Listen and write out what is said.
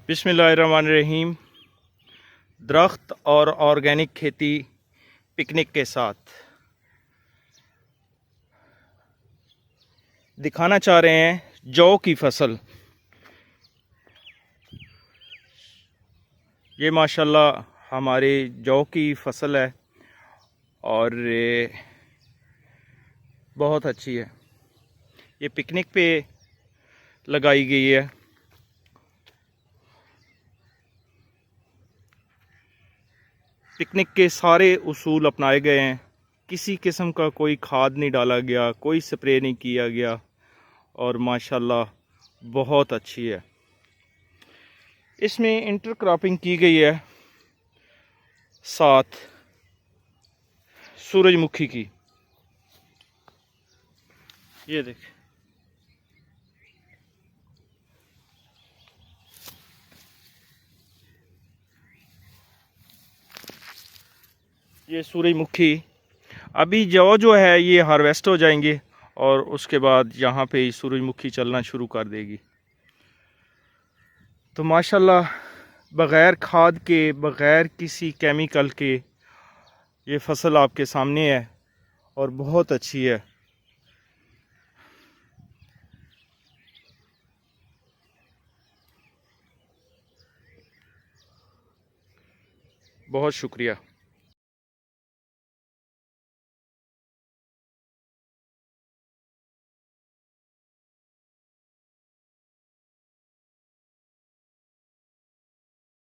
बिस्मिल्लाहिर्रहमानिर्रहीम। दरख्त और ऑर्गेनिक खेती पिकनिक के साथ दिखाना चाह रहे हैं जौ की फसल। ये माशाल्लाह हमारी जौ की फसल है और ये बहुत अच्छी है। ये पिकनिक पे लगाई गई है। पिकनिक के सारे उसूल अपनाए गए हैं। किसी किस्म का कोई खाद नहीं डाला गया, कोई स्प्रे नहीं किया गया और माशाल्लाह बहुत अच्छी है। इसमें इंटरक्रॉपिंग की गई है साथ सूरजमुखी की। ये देख, ये सूरजमुखी अभी जो है ये हार्वेस्ट हो जाएंगे और उसके बाद यहाँ पे सूरजमुखी चलना शुरू कर देगी। तो माशाल्लाह बग़ैर खाद के, बग़ैर किसी केमिकल के ये फसल आपके सामने है और बहुत अच्छी है। बहुत शुक्रिया।